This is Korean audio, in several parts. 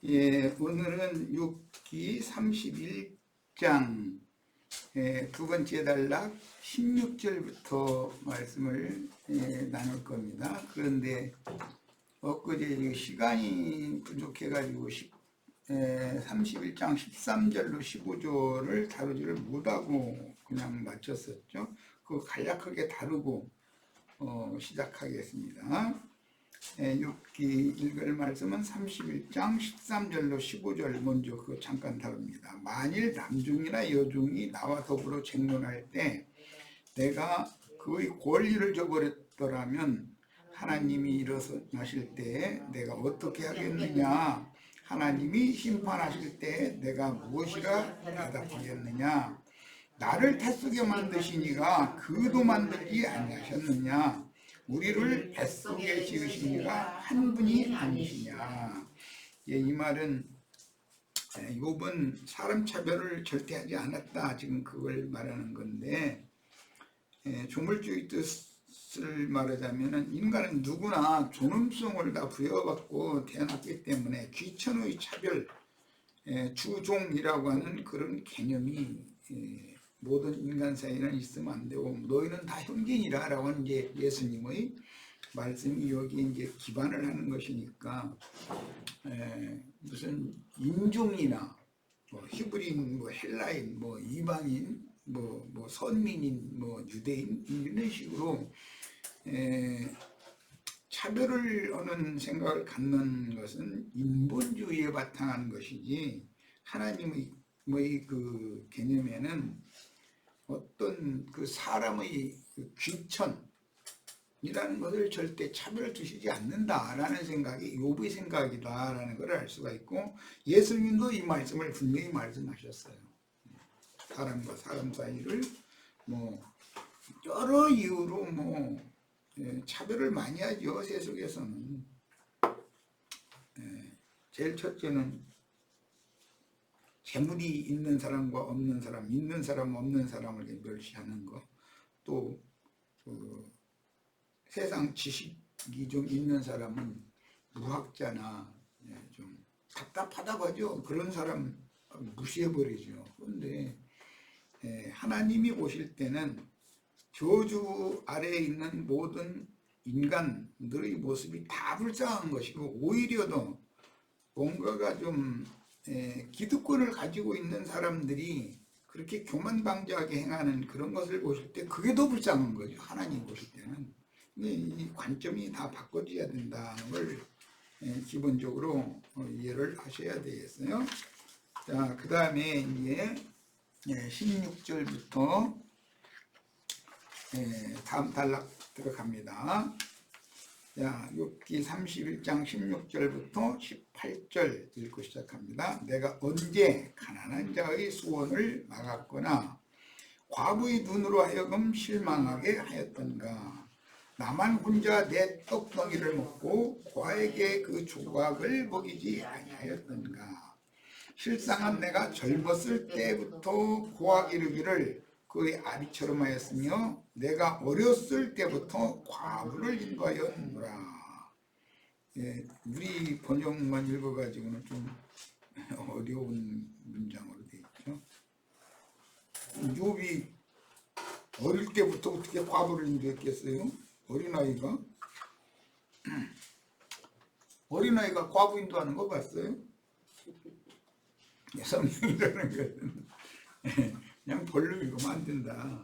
예, 오늘은 6기 31장 두 번째 단락 16절부터 말씀을 나눌 겁니다. 그런데 엊그제 시간이 부족해가지고 31장 13절로 15절을 다루지를 못하고 그냥 마쳤었죠. 그거 간략하게 다루고 시작하겠습니다. 6기 읽을 말씀은 31장 13절로 15절 먼저 그거 잠깐 다룹니다. 만일 남중이나 여중이 나와 더불어 쟁론할 때 내가 그의 권리를 저버렸더라면 하나님이 일어나실 때 내가 어떻게 하겠느냐? 하나님이 심판하실 때 내가 무엇이라 대답하겠느냐? 나를 뱃속에 만드시니가 그도 만들지 아니하셨느냐? 우리를 뱃속에 지으시니가 한 분이 아니시냐? 이 말은 욥은 사람 차별을 절대 하지 않았다. 지금 그걸 말하는 건데, 조물주의 뜻을 말하자면 인간은 누구나 존엄성을 다 부여받고 태어났기 때문에 귀천의 차별, 주종이라고 하는 그런 개념이 모든 인간 사이에는 있으면 안 되고, 너희는 다 형제니라 라고 하는 이제 예수님의 말씀이 여기 이제 기반을 하는 것이니까, 무슨 인종이나 뭐 히브리인, 뭐 헬라인, 뭐 이방인, 뭐 선민인, 뭐 유대인 이런 식으로 차별을 하는 생각을 갖는 것은 인본주의에 바탕한 것이지 하나님의 그 개념에는 어떤 그 사람의 귀천이라는 것을 절대 차별을 두시지 않는다라는 생각이 욥의 생각이다라는 걸 알 수가 있고, 예수님도 이 말씀을 분명히 말씀하셨어요. 사람과 사람 사이를 뭐 여러 이유로 차별을 많이 하죠. 세속에서는. 제일 첫째는 재물이 있는 사람과 없는 사람, 있는 사람 없는 사람을 멸시하는 것, 또 세상 지식이 좀 있는 사람은 무학자나 좀 답답하다고 하죠. 그런 사람 무시해버리죠. 그런데 하나님이 오실 때는 저주 아래에 있는 모든 인간들의 모습이 다 불쌍한 것이고, 오히려 더 뭔가가 좀 기득권을 가지고 있는 사람들이 그렇게 교만방자하게 행하는 그런 것을 보실 때 그게 더 불쌍한 거죠. 하나님 보실 때는. 이 관점이 다 바꿔져야 된다는 걸 기본적으로 이해를 하셔야 되겠어요. 자, 그 다음에 이제 16절부터 다음 단락 들어갑니다. 자, 욥기 31장 16절부터 18절 읽고 시작합니다. 내가 언제 가난한 자의 소원을 막았거나 과부의 눈으로 하여금 실망하게 하였던가? 나만 혼자 내 떡덩이를 먹고 고아에게 그 조각을 먹이지 아니하였던가? 실상은 내가 젊었을 때부터 고아 기르기를 그의 아비처럼 하였으며 내가 어렸을 때부터 과부를 인도하였노라. 우리 번역만 읽어가지고는 좀 어려운 문장으로 되어 있죠. 욥이 어릴 때부터 어떻게 과부를 인도했겠어요? 어린아이가 과부 인도하는 거 봤어요? 성경이라는 것은 그냥 벌로 읽으면 안 된다.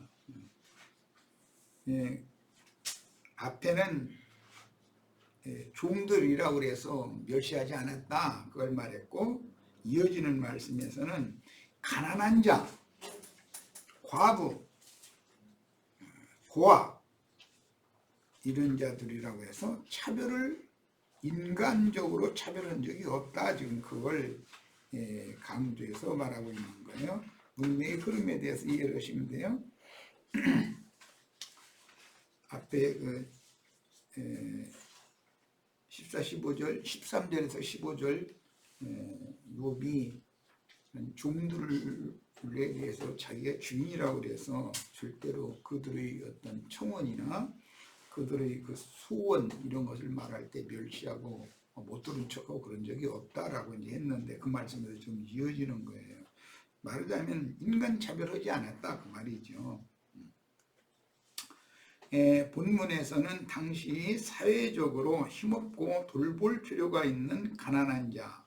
앞에는 종들이라고 그래서 멸시하지 않았다 그걸 말했고, 이어지는 말씀에서는 가난한 자, 과부, 고아 이런 자들이라고 해서 인간적으로 차별한 적이 없다. 지금 그걸 강조해서 말하고 있는 거예요. 문맥의 흐름에 대해서 이해를 하시면 돼요. 앞에 14, 15절, 13절에서 15절 욥이 종들에 대해서 자기가 주인이라고 그래서 절대로 그들의 어떤 청원이나 그들의 그 소원 이런 것을 말할 때 멸시하고 못 들은 척하고 그런 적이 없다라고 이제 했는데 그 말씀에서 좀 이어지는 거예요. 말하자면 인간 차별하지 않았다 그 말이죠. 본문에서는 당시 사회적으로 힘없고 돌볼 필요가 있는 가난한 자,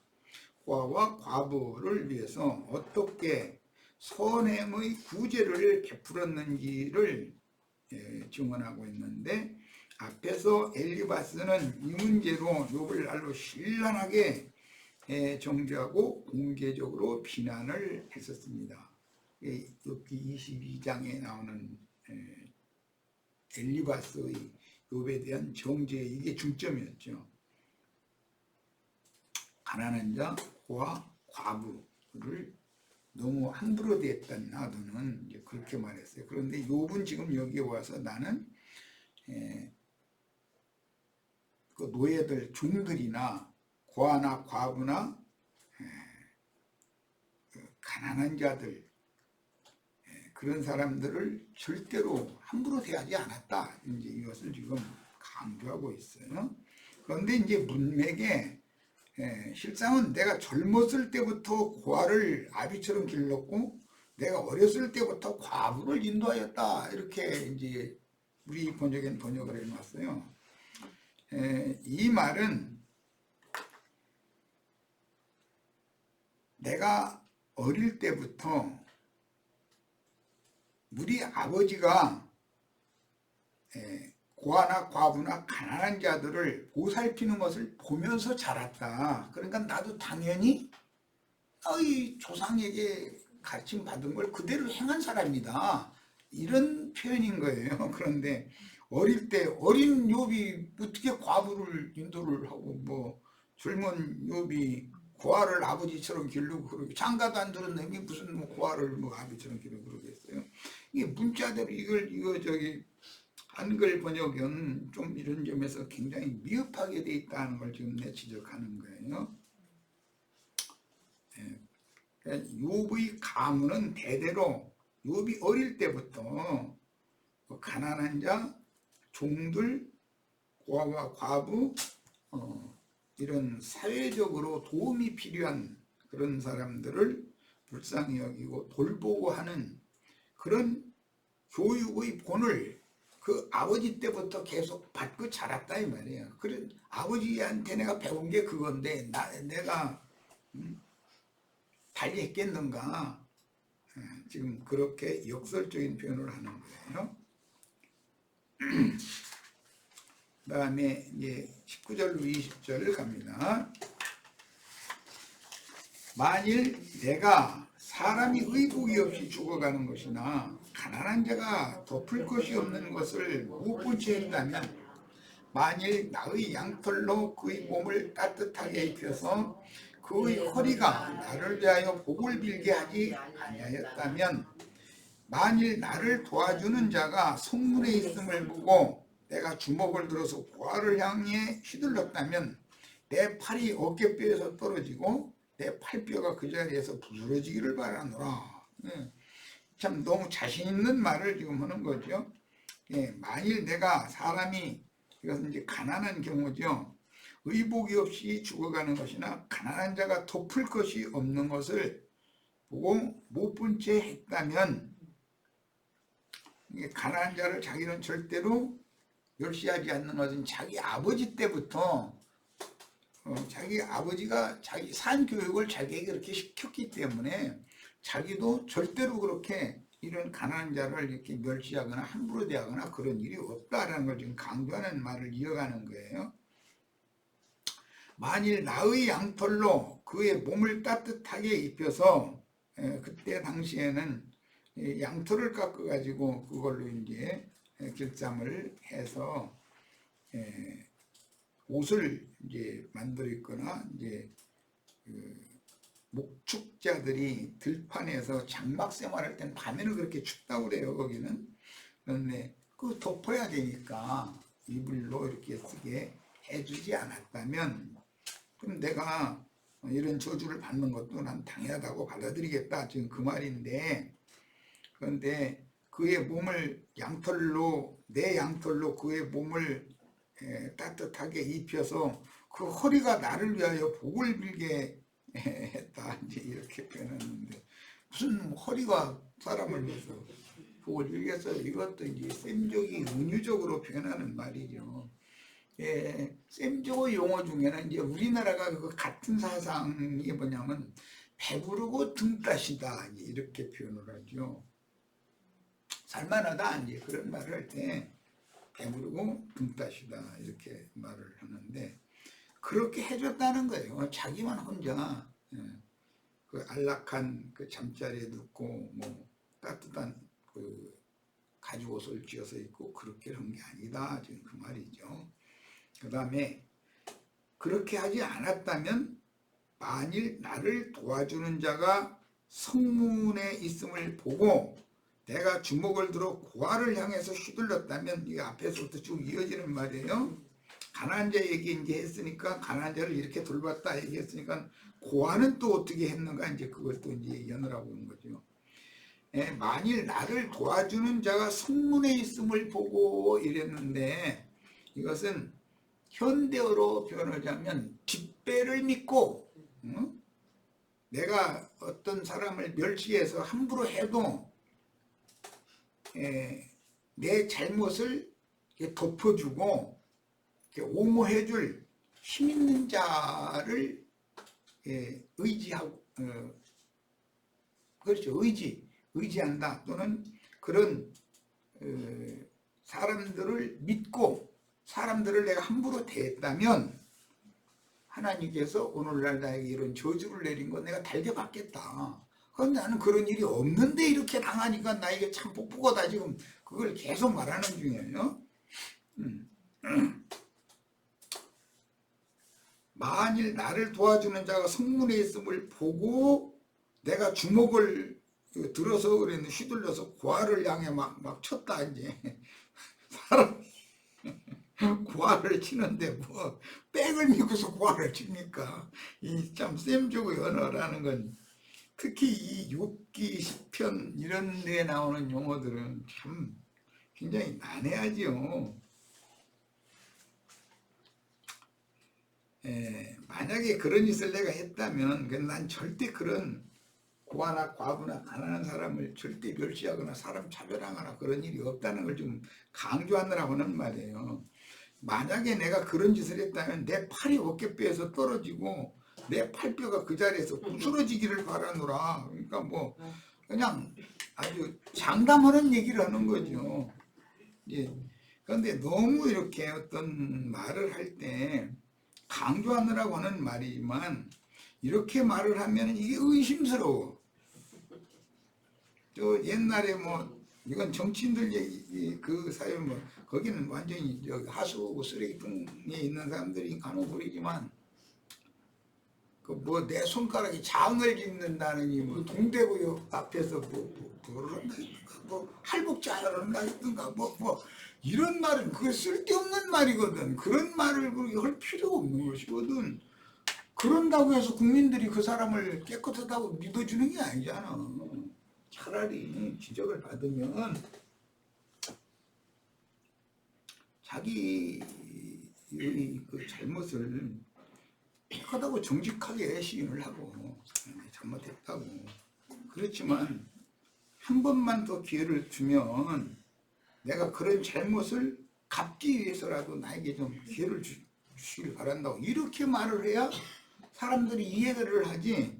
고아와 과부를 위해서 어떻게 선행의 구제를 베풀었는지를 증언하고 있는데, 앞에서 엘리바스는 이 문제로 욥을 날로 신랄하게 정죄하고 공개적으로 비난을 했었습니다. 욥기 22장에 나오는 엘리바스의 욥에 대한 정죄, 이게 중점이었죠. 가난한 자, 고아, 과부를 너무 함부로 대했다 너는 이제 그렇게 말했어요. 그런데 욥은 지금 여기에 와서 나는 그 노예들, 종들이나 고아나 과부나 그 가난한 자들, 그런 사람들을 절대로 함부로 대하지 않았다. 이제 이것을 지금 강조하고 있어요. 그런데 이제 문맥에 실상은 내가 젊었을 때부터 고아를 아비처럼 길렀고 내가 어렸을 때부터 과부를 인도하였다. 이렇게 이제 우리 번역엔 번역을 해놨어요. 이 말은 내가 어릴 때부터 우리 아버지가 고아나 과부나 가난한 자들을 보살피는 것을 보면서 자랐다. 그러니까 나도 당연히 너희 조상에게 가르침 받은 걸 그대로 행한 사람이다. 이런 표현인 거예요. 그런데 어릴 때 어린 욥이 어떻게 과부를 인도를 하고 뭐 젊은 욥이 고아를 아버지처럼 기르고 그러고 장가도 안 들은 놈이 무슨 뭐 고아를 뭐 아버지처럼 기르고 그러겠어요. 이게 문자대로 이거 저기 한글 번역은 좀 이런 점에서 굉장히 미흡하게 돼 있다는 걸 지금 지적하는 거예요. 욥의 가문은 대대로 욥이 어릴 때부터 가난한 자, 종들, 고아와 과부, 이런 사회적으로 도움이 필요한 그런 사람들을 불쌍히 여기고 돌보고 하는 그런 교육의 본을 그 아버지 때부터 계속 받고 자랐다 이 말이에요. 그래 아버지한테 내가 배운 게 그건데 내가 달리 했겠는가? 지금 그렇게 역설적인 표현을 하는 거예요. 그 다음에 이제 19절로 20절 갑니다. 만일 내가 사람이 의복이 없이 죽어가는 것이나 가난한 자가 덮을 것이 없는 것을 못 본 채 했다면, 만일 나의 양털로 그의 몸을 따뜻하게 입혀서 그의 허리가 나를 대하여 복을 빌게 하지 아니하였다면, 만일 나를 도와주는 자가 성문에 있음을 보고 내가 주먹을 들어서 고아를 향해 휘둘렀다면 내 팔이 어깨뼈에서 떨어지고 내 팔뼈가 그 자리에서 부스러지기를 바라노라. 참 너무 자신 있는 말을 지금 하는 거죠. 만일 내가 사람이, 이것은 이제 가난한 경우죠. 의복이 없이 죽어가는 것이나 가난한 자가 덮을 것이 없는 것을 보고 못 본 채 했다면, 가난한 자를 자기는 절대로 멸시하지 않는 것은 자기 아버지 때부터 자기 아버지가 자기 산 교육을 자기에게 그렇게 시켰기 때문에 자기도 절대로 그렇게 이런 가난한 자를 이렇게 멸시하거나 함부로 대하거나 그런 일이 없다라는 걸 지금 강조하는 말을 이어가는 거예요. 만일 나의 양털로 그의 몸을 따뜻하게 입혀서, 그때 당시에는 양털을 깎아 가지고 그걸로 이제 길쌈을 해서 옷을 이제 만들어 있거나, 이제 목축자들이 들판에서 장막 생활할 땐 밤에는 그렇게 춥다고 그래요. 거기는. 그런데 그 덮어야 되니까 이불로 이렇게 쓰게 해주지 않았다면, 그럼 내가 이런 저주를 받는 것도 난 당연하다고 받아들이겠다, 지금 그 말인데, 그런데 그의 몸을 양털로, 내 양털로 그의 몸을 따뜻하게 입혀서 그 허리가 나를 위하여 복을 빌게 했다. 이제 이렇게 표현하는데 무슨 허리가 사람을 위해서 복을 빌겠어요. 이것도 이제 셈족이 은유적으로 표현하는 말이죠. 예, 셈족 용어 중에는 이제 우리나라가 그 같은 사상이 뭐냐면 배부르고 등 따시다 이렇게 표현을 하죠. 살만하다 이제 그런 말을 할 때 배부르고 등 따시다 이렇게 말을 하는데 그렇게 해줬다는 거예요. 자기만 혼자 그 안락한 그 잠자리에 눕고 뭐 따뜻한 그 가죽 옷을 쥐어서 입고 그렇게 한 게 아니다 지금 그 말이죠. 그 다음에 그렇게 하지 않았다면 만일 나를 도와주는 자가 성문에 있음을 보고 내가 주먹을 들어 고아를 향해서 휘둘렀다면 이게 앞에서부터 쭉 이어지는 말이에요. 가난한 자 얘기 이제 했으니까 가난한 자를 이렇게 돌봤다 얘기했으니까 고아는 또 어떻게 했는가 이제 그것도 이제 연을하고 있는 거죠. 예, 만일 나를 도와주는 자가 성문에 있음을 보고 이랬는데 이것은 현대어로 표현하자면 뒷배를 믿고 내가 어떤 사람을 멸시해서 함부로 해도 내 잘못을 덮어주고 옹호해줄 힘 있는 자를 의지하고 그렇죠. 의지한다 또는 그런 사람들을 믿고 사람들을 내가 함부로 대했다면 하나님께서 오늘날 나에게 이런 저주를 내린 건 내가 달게 받겠다. 그런데 나는 그런 일이 없는데 이렇게 당하니까 나에게 참 복부거다 지금 그걸 계속 말하는 중이에요. 만일 나를 도와주는 자가 성문에 있음을 보고 내가 주먹을 들어서 그랬는데 휘둘려서 고아를 향해 막 쳤다 이제 사람 고아를 치는데 뭐 백을 믿고서 고아를 칩니까? 이 참 셈주고 언어라는 건 특히 이 욥기 시편 이런 데 나오는 용어들은 참 굉장히 난해하지요. 만약에 그런 짓을 내가 했다면 난 절대 그런 고아나 과부나 가난한 사람을 절대 멸시하거나 사람 차별하거나 그런 일이 없다는 걸 좀 강조하느라고 하는 말이에요. 만약에 내가 그런 짓을 했다면 내 팔이 어깨뼈에서 떨어지고 내 팔뼈가 그 자리에서 부스러지기를 바라노라. 그러니까 뭐 그냥 아주 장담하는 얘기를 하는 거죠. 예. 그런데 너무 이렇게 어떤 말을 할 때 강조하느라고 하는 말이지만 이렇게 말을 하면 이게 의심스러워. 저 옛날에 뭐 이건 정치인들 얘기 그 사회 뭐 거기는 완전히 저 하수구 쓰레기통에 있는 사람들이 가는 소리지만 그 뭐 내 손가락이 장을 짓는다느니 뭐 동대구역 앞에서 뭐 할복자를 한다든가 뭐 이런 말은 그게 쓸데없는 말이거든. 그런 말을 그렇게 할 필요가 없는 것이거든. 그런다고 해서 국민들이 그 사람을 깨끗하다고 믿어주는 게 아니잖아. 차라리 지적을 받으면 자기의 그 잘못을 깨끗하고 정직하게 시인을 하고 잘못했다고. 그렇지만 한 번만 더 기회를 주면 내가 그런 잘못을 갚기 위해서라도 나에게 좀 기회를 주시길 바란다고 이렇게 말을 해야 사람들이 이해를 하지.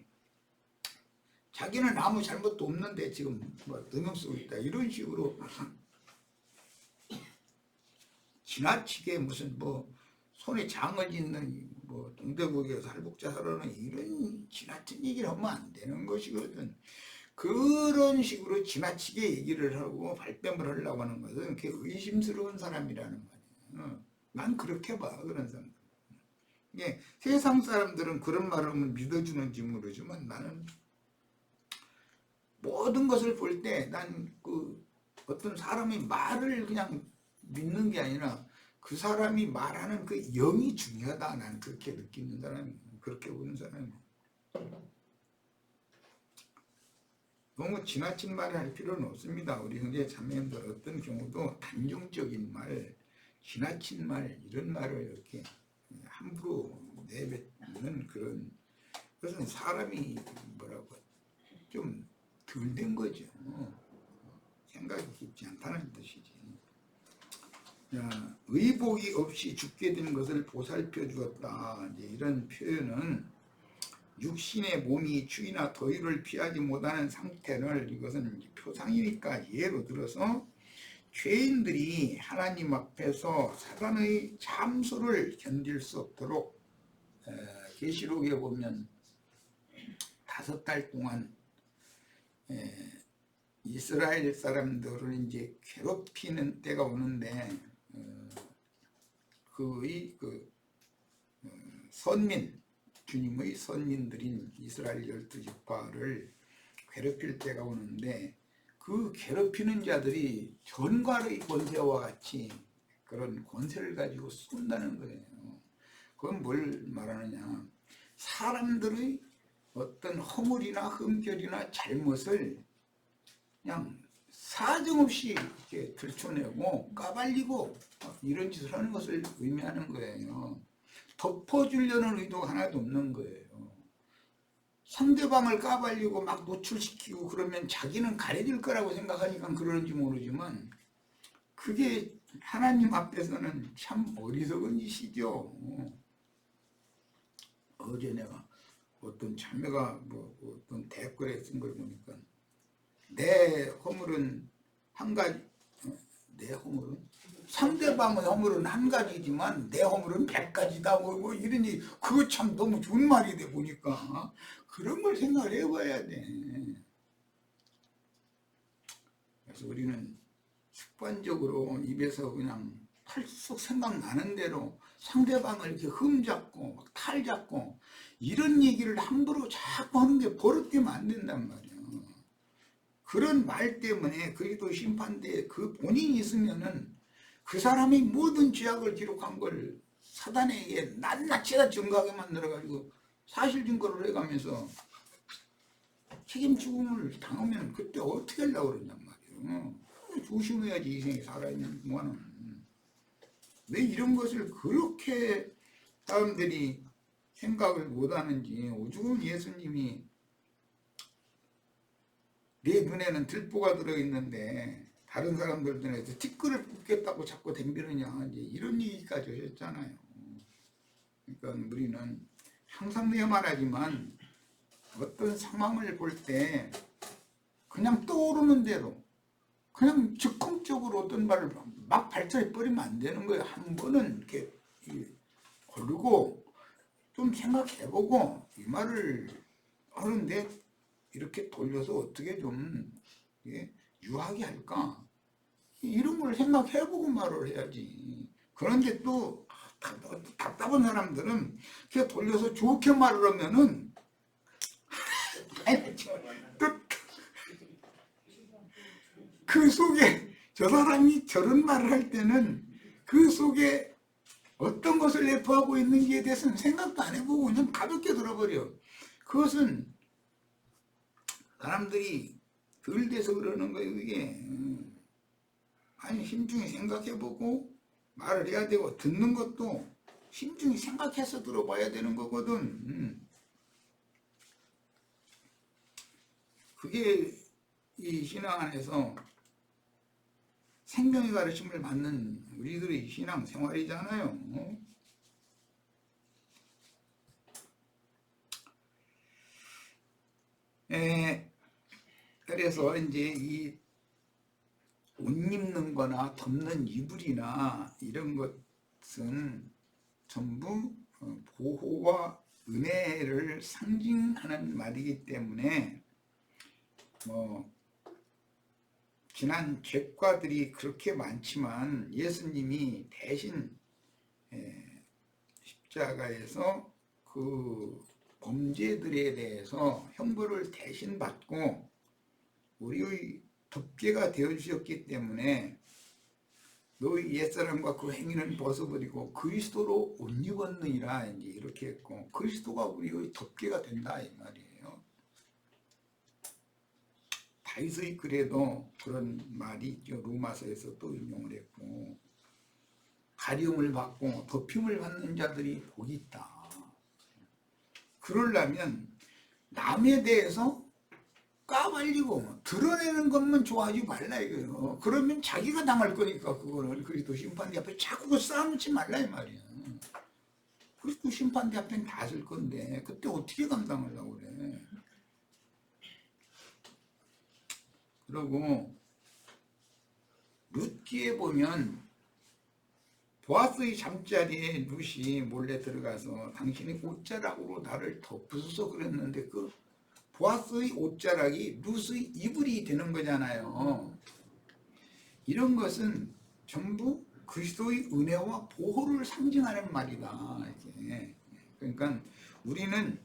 자기는 아무 잘못도 없는데 지금 뭐 누명 쓰고 있다 이런 식으로 지나치게 무슨 뭐 손에 장을 짓는 뭐 동대구역에서 할복자 살아는 이런 지나친 얘기를 하면 안 되는 것이거든. 그런 식으로 지나치게 얘기를 하고 발뺌을 하려고 하는 것은 그게 의심스러운 사람이라는 말이에요. 난 그렇게 봐 그런 사람. 이게 세상 사람들은 그런 말을 하면 믿어주는지 모르지만 나는 모든 것을 볼 때 난 그 어떤 사람의 말을 그냥 믿는 게 아니라 그 사람이 말하는 그 영이 중요하다. 나는 그렇게 느끼는 사람이 그렇게 보는 사람이 너무 지나친 말을 할 필요는 없습니다. 우리 형제 자매님들 어떤 경우도 단정적인 말, 지나친 말 이런 말을 이렇게 함부로 내뱉는 그것은 사람이 뭐라고 좀 덜 된 거죠. 생각이 깊지 않다는 뜻이지. 자, 의복이 없이 죽게 된 것을 보살펴 주었다. 이제 이런 표현은 육신의 몸이 추위나 더위를 피하지 못하는 상태를, 이것은 표상이니까 예로 들어서 죄인들이 하나님 앞에서 사단의 참소를 견딜 수 없도록, 계시록에 보면 5달 동안 이스라엘 사람들을 이제 괴롭히는 때가 오는데, 선민, 주님의 선민들인 이스라엘 12지파를 괴롭힐 때가 오는데, 그 괴롭히는 자들이 전갈의 권세와 같이 그런 권세를 가지고 쏜다는 거예요. 그건 뭘 말하느냐, 사람들의 어떤 허물이나 흠결이나 잘못을 그냥 사정없이 이렇게 들춰내고 까발리고 이런 짓을 하는 것을 의미하는 거예요. 덮어주려는 의도가 하나도 없는 거예요. 상대방을 까발리고 막 노출시키고 그러면 자기는 가려질 거라고 생각하니까 그러는지 모르지만, 그게 하나님 앞에서는 참 어리석은 짓이죠. 어제 내가 어떤 자매가 어떤 댓글에 쓴 걸 보니까, 내 허물은 한 가지, 내 허물은, 상대방의 허물은 한 가지지만 내 허물은 100가지다 뭐 이러니, 그거 참 너무 좋은 말이 돼 보니까 그런 걸 생각을 해봐야 돼. 그래서 우리는 습관적으로 입에서 그냥 펄썩 생각나는 대로 상대방을 이렇게 흠잡고 탈잡고 이런 얘기를 함부로 자꾸 하는 게 버릇되면 안 된단 말이야. 그런 말 때문에 그리스도 심판대에 그 본인이 있으면은 그 사람이 모든 죄악을 기록한 걸 사단에게 낱낱이 증거하게 만들어가지고 사실 증거를 해가면서 책임 죽음을 당하면 그때 어떻게 하려고 그러냔 말이에요. 조심해야지, 이 생에 살아있는 동안은. 왜 이런 것을 그렇게 사람들이 생각을 못하는지. 오죽은 예수님이 내 눈에는 들보가 들어있는데 다른 사람들 눈에서 티끌을 뽑겠다고 자꾸 덤비느냐, 이제 이런 얘기까지 하셨잖아요. 그러니까 우리는 항상 내 말하지만 어떤 상황을 볼 때 그냥 떠오르는 대로 그냥 즉흥적으로 어떤 말을 막 발설해 버리면 안 되는 거예요. 한 번은 이렇게 고르고 좀 생각해보고 이 말을 하는데 이렇게 돌려서 어떻게 좀 유하게 할까, 이런 걸 생각해보고 말을 해야지. 그런데 또 답답한 사람들은 그냥 돌려서 좋게 말을 하면은 또 그 속에 저 사람이 저런 말을 할 때는 그 속에 어떤 것을 내포하고 있는지에 대해서는 생각도 안 해보고 그냥 가볍게 들어버려. 그것은 사람들이 덜 돼서 그러는 거예요. 이게 아니, 심중히 생각해보고 말을 해야 되고, 듣는 것도 심중히 생각해서 들어봐야 되는 거거든. 그게 이 신앙 안에서 생명의 가르침을 받는 우리들의 신앙 생활이잖아요. 그래서 이제 이 옷 입는 거나 덮는 이불이나 이런 것은 전부 보호와 은혜를 상징하는 말이기 때문에, 지난 죄과들이 그렇게 많지만 예수님이 대신 십자가에서 그 범죄들에 대해서 형벌을 대신 받고 우리의 덮개가 되어주셨기 때문에 너희 옛사람과 그 행위는 벗어버리고 그리스도로 옷 입었느니라, 이제 이렇게 했고, 그리스도가 우리의 덮개가 된다 이 말이에요. 다윗의 글에도 그런 말이 있죠. 로마서에서 또 인용을 했고, 가림을 받고 덮임을 받는 자들이 복이 있다. 그러려면 남에 대해서 까발리고 드러내는 것만 좋아하지 말라 이거예요. 그러면 자기가 당할 거니까 그거를 그리스도 심판대 앞에 자꾸 쌓아놓지 말라 이 말이야. 그리스도 심판대 앞에는 다 쓸 건데 그때 어떻게 감당하려고 그래. 그리고 룻기에 보면 보아스의 잠자리에 룻이 몰래 들어가서 당신이 옷자락으로 나를 덮으소서 그랬는데 그 보아스의 옷자락이 룻의 이불이 되는 거잖아요. 이런 것은 전부 그리스도의 은혜와 보호를 상징하는 말이다. 이렇게. 그러니까 우리는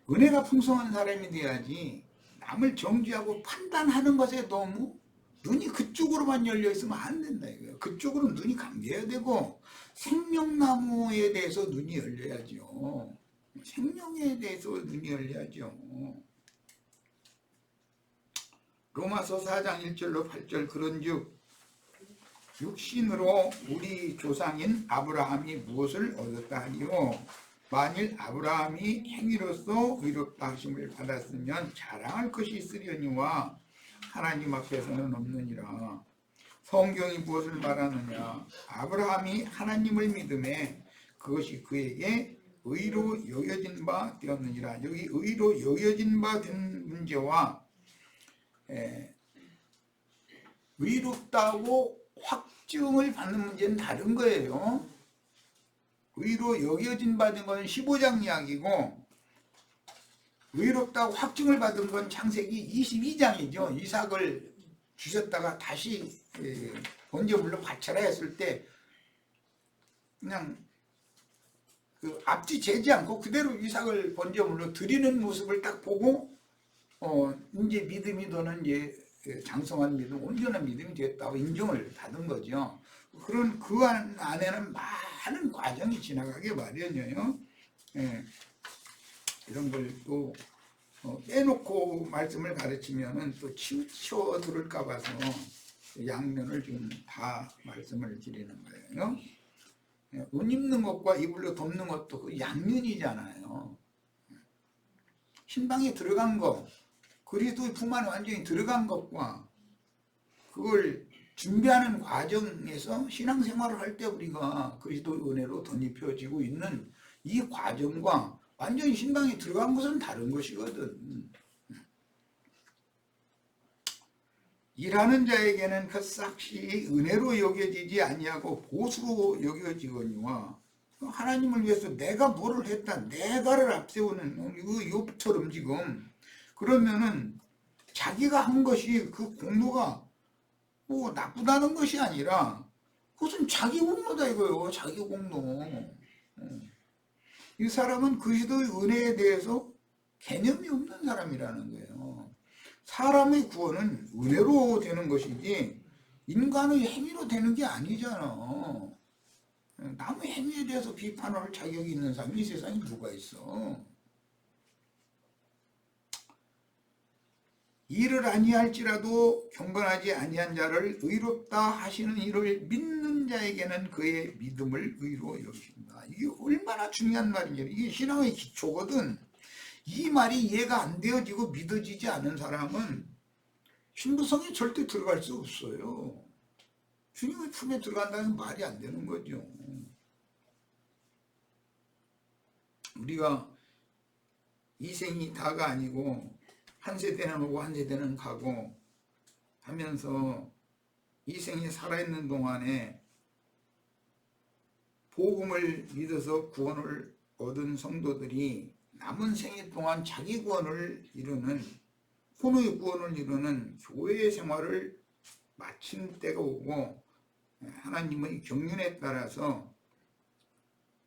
은혜가 풍성한 사람이 돼야지 남을 정죄하고 판단하는 것에 너무 눈이 그쪽으로만 열려 있으면 안 된다 이거예요. 그쪽으로 눈이 감겨야 되고 생명나무에 대해서 눈이 열려야죠. 생명에 대해서 눈이 열려야죠. 로마서 4장 1절로 8절 그런즉 육신으로 우리 조상인 아브라함이 무엇을 얻었다 하니요 만일 아브라함이 행위로서 의롭다 하심을 받았으면 자랑할 것이 있으려니와 하나님 앞에서는 없느니라. 성경이 무엇을 말하느냐. 아브라함이 하나님을 믿음에 그것이 그에게 의로 여겨진 바 되었느니라. 여기 의로 여겨진 바 된 문제와 의롭다고 확증을 받는 문제는 다른 거예요. 의로 여겨진 바 된 건 15장 이야기고 의롭다고 확증을 받은 건 창세기 22장이죠. 이삭을 주셨다가 다시 번제물로 바쳐라 했을 때 그냥 그 앞뒤 재지 않고 그대로 이삭을 번제물로 드리는 모습을 딱 보고 이제 믿음이 너는 이제 장성한 믿음, 온전한 믿음이 됐다고 인정을 받은 거죠. 그런 그 안에는 많은 과정이 지나가게 마련이에요. 이런 걸 또 빼놓고 말씀을 가르치면은 또 치우쳐 들을까 봐서 양면을 지금 다 말씀을 드리는 거예요. 옷 입는 것과 이불로 덮는 것도 그 양면이잖아요. 신방에 들어간 것, 그리스도의 품 안에 완전히 들어간 것과 그걸 준비하는 과정에서 신앙생활을 할 때 우리가 그리스도의 은혜로 덧입혀지고 있는 이 과정과 완전히 신방에 들어간 것은 다른 것이거든. 일하는 자에게는 그 싹시 은혜로 여겨지지 아니하고 보수로 여겨지거니와 하나님을 위해서 내가 뭐를 했다, 내가를 앞세우는 이거 욥처럼 지금 그러면은 자기가 한 것이 그 공로가 뭐 나쁘다는 것이 아니라 그것은 자기 공로다 이거요. 자기 공로. 이 사람은 그리스도의 은혜에 대해서 개념이 없는 사람이라는 거예요. 사람의 구원은 은혜로 되는 것이지 인간의 행위로 되는 게 아니잖아. 남의 행위에 대해서 비판할 자격이 있는 사람이 이 세상에 누가 있어. 일을 아니할지라도 경건하지 아니한 자를 의롭다 하시는 이를 믿는 자에게는 그의 믿음을 의로 여기신다. 이게 얼마나 중요한 말이냐. 이게 신앙의 기초거든. 이 말이 이해가 안 되어지고 믿어지지 않은 사람은 신부성에 절대 들어갈 수 없어요. 주님의 품에 들어간다는 말이 안 되는 거죠. 우리가 이 생이 다가 아니고 한 세대는 오고 한 세대는 가고 하면서 이 생이 살아있는 동안에 복음을 믿어서 구원을 얻은 성도들이 남은 생애 동안 자기 구원을 이루는 혼의 구원을 이루는 교회의 생활을 마친 때가 오고 하나님의 경륜에 따라서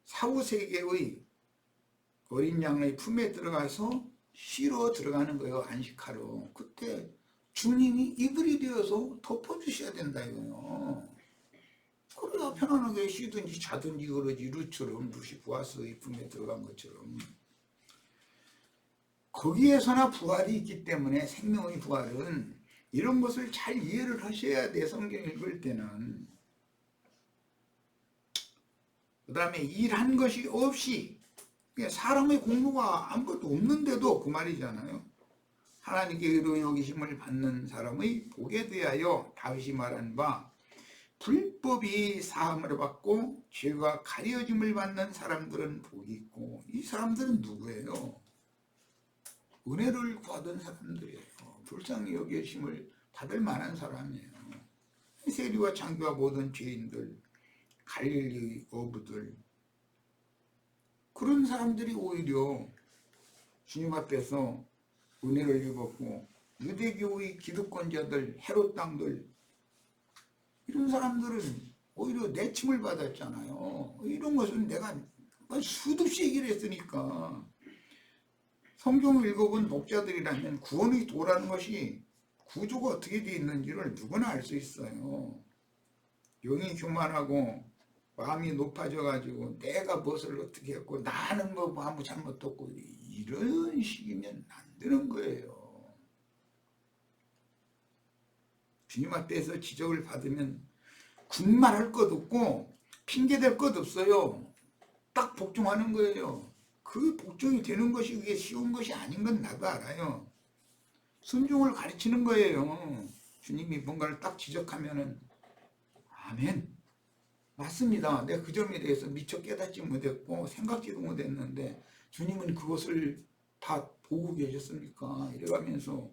사후세계의 어린 양의 품에 들어가서 쉬러 들어가는 거예요. 안식하러. 그때 주님이 이불이 되어서 덮어주셔야 된다 이거요. 그래야 편안하게 쉬든지 자든지 그러지. 룻처럼 룻이 보아스의 품에 들어간 것처럼. 거기에서나 부활이 있기 때문에 생명의 부활은 이런 것을 잘 이해를 하셔야 돼. 성경 읽을 때는. 다음에 일한 것이 없이, 사람의 공로가 아무것도 없는데도 그 말이잖아요. 하나님께 의로운 여기심을 받는 사람의 복에 대하여 다윗이 말한 바, 불법이 사함을 받고 죄가 가려짐을 받는 사람들은 복이 있고, 이 사람들은 누구예요? 은혜를 구하던 사람들이에요. 불쌍히 여기심을 받을 만한 사람이에요. 세리와 창기와 모든 죄인들, 갈릴리 어부들, 그런 사람들이 오히려 주님 앞에서 은혜를 입었고, 유대교의 기득권자들, 헤롯 당들, 이런 사람들은 오히려 내침을 받았잖아요. 이런 것은 내가 수도 없이 얘기를 했으니까. 성경을 읽어본 독자들이라면 구원의 도라는 것이 구조가 어떻게 되어 있는지를 누구나 알 수 있어요. 영이 교만하고 마음이 높아져 가지고 내가 무엇을 어떻게 했고 나는 뭐 아무 잘못 없고 이런 식이면 안 되는 거예요. 주님 앞에서 지적을 받으면 군말할 것 없고 핑계댈 것 없어요. 딱 복종하는 거예요. 그 복종이 되는 것이 그게 쉬운 것이 아닌 건 나도 알아요. 순종을 가르치는 거예요. 주님이 뭔가를 딱 지적하면은 아멘, 맞습니다. 내가 그 점에 대해서 미처 깨닫지 못했고 생각지도 못했는데 주님은 그것을 다 보고 계셨습니까? 이래가면서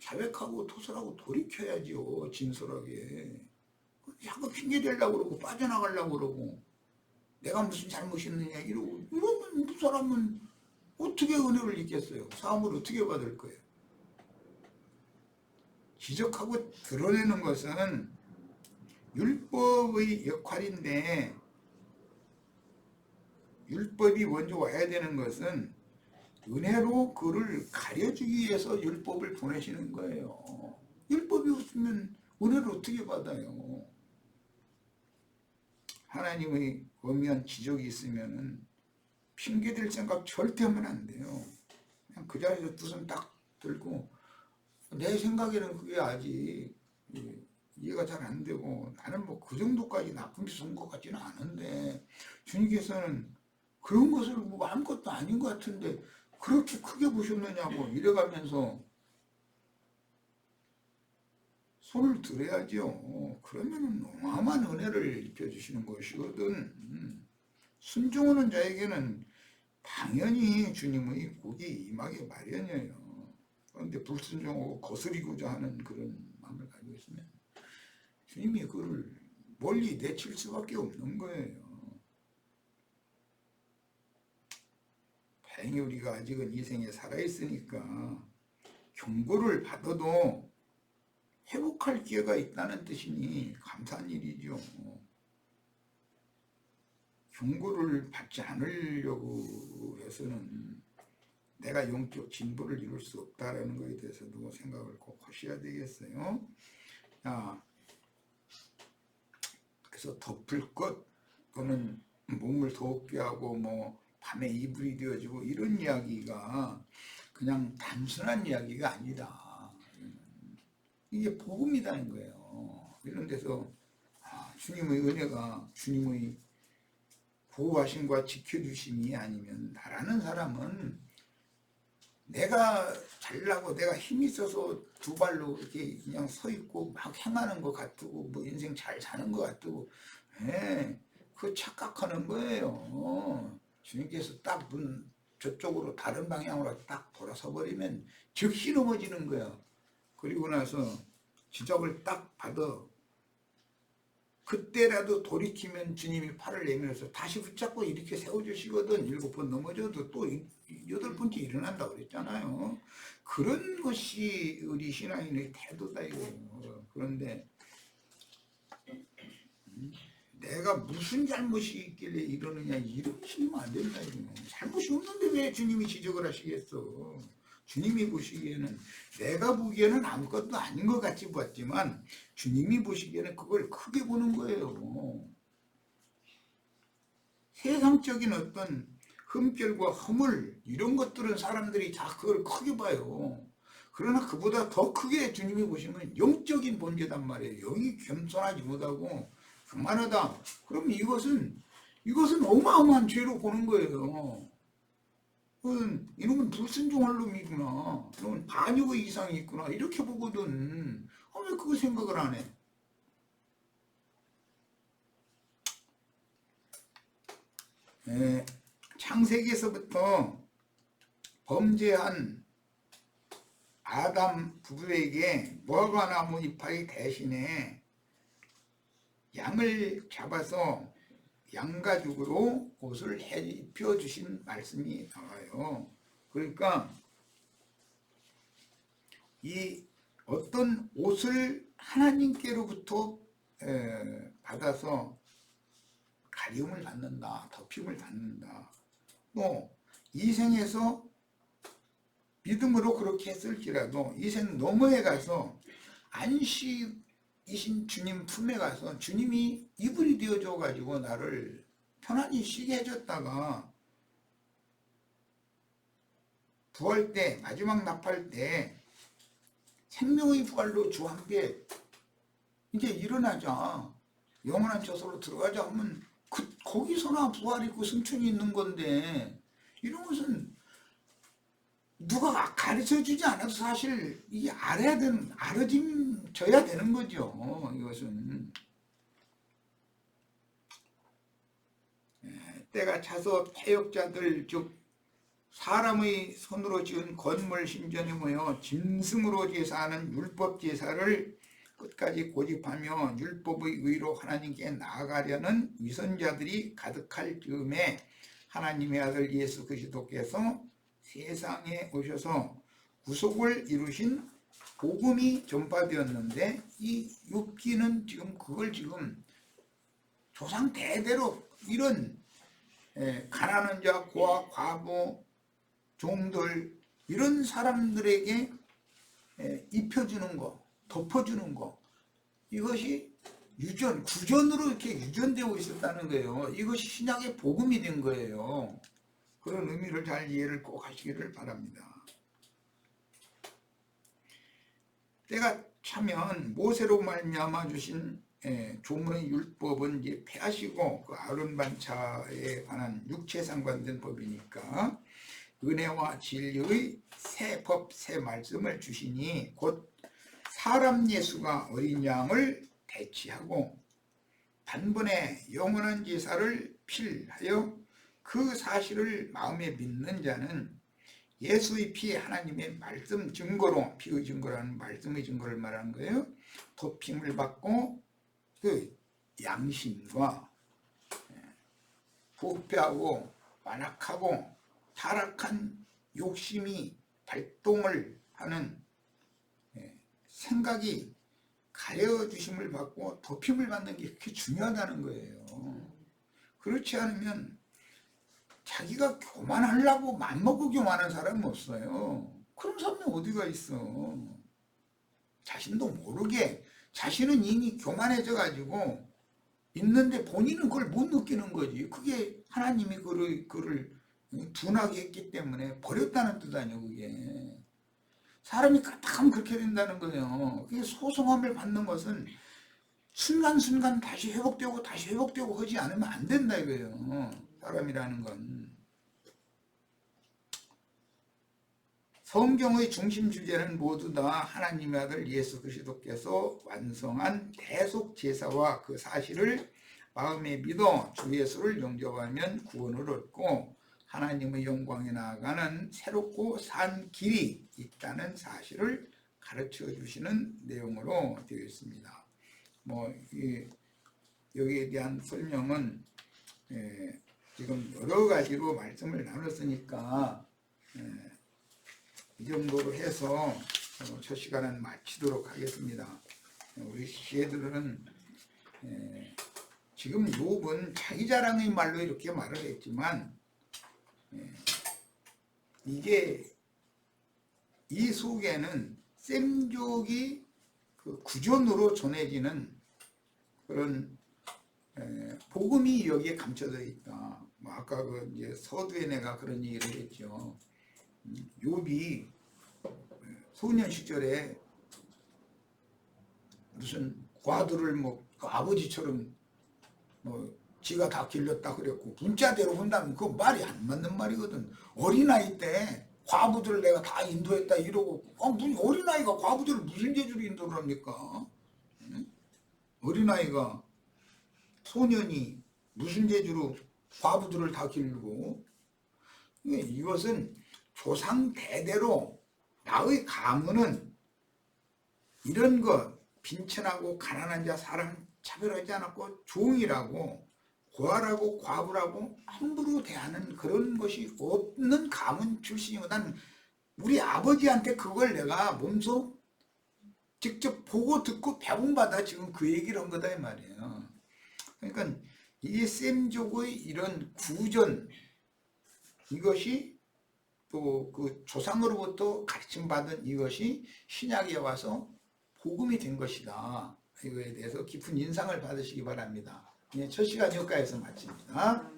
자백하고 토설하고 돌이켜야지요. 진솔하게. 자꾸 핑계대려고 그러고 빠져나가려고 그러고 내가 무슨 잘못이 있느냐 이러고, 이러면 그 사람은 어떻게 은혜를 입겠어요? 사함을 어떻게 받을 거예요? 지적하고 드러내는 것은 율법의 역할인데, 율법이 먼저 와야 되는 것은 은혜로 그를 가려주기 위해서 율법을 보내시는 거예요. 율법이 없으면 은혜를 어떻게 받아요? 하나님의 엄미한 지적이 있으면은 핑계댈 생각 절대 하면 안 돼요. 그냥 그 자리에서 두 손 딱 들고, 내 생각에는 그게 아직 이해가 잘 안 되고 나는 뭐 그 정도까지 나쁜 짓 한 것 같지는 않은데 주님께서는 그런 것을 뭐 아무것도 아닌 것 같은데 그렇게 크게 보셨느냐고 이래가면서 손을 들어야죠. 그러면 어마어마한 은혜를 입혀주시는 것이거든. 순종하는 자에게는 당연히 주님의 복이 임하기 마련이에요. 그런데 불순종하고 거스리고자 하는 그런 마음을 가지고 있으면 주님이 그를 멀리 내칠 수밖에 없는 거예요. 다행히 우리가 아직은 이 생에 살아있으니까 경고를 받아도 회복할 기회가 있다는 뜻이니 감사한 일이죠. 경고를 받지 않으려고 해서는 내가 영적 진보를 이룰 수 없다라는 것에 대해서도 생각을 꼭 하셔야 되겠어요. 자, 그래서 덮을 것, 또는 몸을 더웁게 하고 뭐 밤에 이불이 되어지고 이런 이야기가 그냥 단순한 이야기가 아니다. 이게 복음이라는 거예요. 이런 데서 주님의 은혜가, 주님의 보호하심과 지켜주심이 아니면 나라는 사람은 내가 잘나고 내가 힘이 있어서 두 발로 이렇게 그냥 서 있고 막 행하는 것 같고 뭐 인생 잘 사는 것 같고, 그 착각하는 거예요. 주님께서 딱 문 저쪽으로 다른 방향으로 딱 돌아서 버리면 즉시 넘어지는 거야. 그리고 나서 지적을 딱 받아. 그때라도 돌이키면 주님이 팔을 내밀어서 다시 붙잡고 이렇게 세워주시거든. 7번 넘어져도 또 8번째 일어난다고 그랬잖아요. 그런 것이 우리 신앙인의 태도다 이거예요. 그런데 내가 무슨 잘못이 있길래 이러느냐 이러시면 안 된다 이거예요. 잘못이 없는데 왜 주님이 지적을 하시겠어. 주님이 보시기에는, 내가 보기에는 아무것도 아닌 것 같이 보았지만 주님이 보시기에는 그걸 크게 보는 거예요. 세상적인 어떤 흠결과 허물 이런 것들은 사람들이 다 그걸 크게 봐요. 그러나 그보다 더 크게 주님이 보시면 영적인 본질단 말이에요. 영이 겸손하지 못하고 교만하다. 그럼 이것은 이것은 어마어마한 죄로 보는 거예요. 이놈은 불순종할 놈이구나. 이놈은 반역의 이상이 있구나. 이렇게 보거든. 왜 그거 생각을 안 해? 창세기에서부터 범죄한 아담 부부에게 무화과나무 이파리 대신에 양을 잡아서 양가죽으로 옷을 입혀 주신 말씀이 나와요. 그러니까 이 어떤 옷을 하나님께로부터 받아서 가리움을 받는다, 덮임을 받는다. 또 이 생에서 믿음으로 그렇게 했을지라도 이 생 너머에 가서 안식이신 주님 품에 가서 주님이 이불이 되어줘 가지고 나를 편안히 쉬게 해줬다가 부활 때, 마지막 나팔 때 생명의 부활로 주 함께 이제 일어나자, 영원한 저소로 들어가자 하면 거기서나 부활이 있고 승천이 있는 건데, 이런 것은 누가 가르쳐주지 않아도 사실 이게 알아져야 되는 거죠. 이것은 때가 차서 패역자들 즉 사람의 손으로 지은 건물 신전에 모여 짐승으로 제사하는 율법 제사를 끝까지 고집하며 율법의 의로 하나님께 나아가려는 위선자들이 가득할 즈음에 하나님의 아들 예수 그리스도께서 세상에 오셔서 구속을 이루신 복음이 전파되었는데, 이 욥기는 지금 그걸 지금 조상 대대로 이런 가난한 자, 고아, 과부, 종들 이런 사람들에게 입혀주는 거, 덮어주는 거, 이것이 구전으로 이렇게 유전되고 있었다는 거예요. 이것이 신약의 복음이 된 거예요. 그런 의미를 잘 이해를 꼭 하시기를 바랍니다. 때가 차면 모세로 말미암아 주신 조문의 율법은 이제 폐하시고 그 아론 반차에 관한 육체 상관된 법이니까 은혜와 진리의 새 법, 새 말씀을 주시니 곧 사람 예수가 어린 양을 대치하고 단번에 영원한 제사를 필하여 그 사실을 마음에 믿는 자는 예수의 피, 하나님의 말씀 증거로, 피의 증거라는 말씀의 증거를 말하는 거예요. 덮임을 받고 그 양심과 부패하고 완악하고 타락한 욕심이 발동을 하는 생각이 가려주심을 받고 덮임을 받는 게 그렇게 중요하다는 거예요. 그렇지 않으면 자기가 교만하려고 맘먹고 교만한 사람은 없어요. 그런 사람이 어디가 있어. 자신도 모르게 자신은 이미 교만해져 가지고 있는데 본인은 그걸 못 느끼는 거지. 그게 하나님이 그를 둔하게 했기 때문에 버렸다는 뜻 아니에요. 그게 사람이 까딱하면 그렇게 된다는 거예요. 그게 소송함을 받는 것은 순간순간 다시 회복되고 다시 회복되고 하지 않으면 안 된다 이거예요. 사람이라는 건. 성경의 중심 주제는 모두 다 하나님의 아들 예수 그리스도께서 완성한 대속 제사와 그 사실을 마음에 믿어 주 예수를 영접하면 구원을 얻고 하나님의 영광에 나아가는 새롭고 산 길이 있다는 사실을 가르쳐 주시는 내용으로 되어 있습니다. 여기에 대한 설명은 지금 여러 가지로 말씀을 나눴으니까 이 정도로 해서 첫 시간은 마치도록 하겠습니다. 우리 시애들은 지금 욥은 자기 자랑의 말로 이렇게 말을 했지만 이게 이 속에는 셈족이 그 구전으로 전해지는 그런 복음이 여기에 감춰져 있다. 아까 그 이제 서두에 내가 그런 얘기를 했죠. 욥이 소년 시절에 무슨 과도를 그 아버지처럼 지가 다 길렀다 그랬고 문자대로 본다면 그거 말이 안 맞는 말이거든. 어린아이 때 과부들을 내가 다 인도했다 이러고 무슨 어린아이가 과부들을 무슨 재주로 인도를 합니까? 응? 어린아이가 소년이 무슨 재주로 과부들을 다 기르고 이것은 조상 대대로 나의 가문은 이런 거 빈천하고 가난한 자 사람 차별하지 않았고 종이라고 고아라고 과부라고 함부로 대하는 그런 것이 없는 가문 출신이고 난 우리 아버지한테 그걸 내가 몸소 직접 보고 듣고 배움받아 지금 그 얘기를 한 거다 이 말이에요. 그러니까 이 셈족의 이런 구전 이것이 또 그 조상으로부터 가르침받은 이것이 신약에 와서 복음이 된 것이다. 이거에 대해서 깊은 인상을 받으시기 바랍니다. 첫 시간 여기까지서 마칩니다.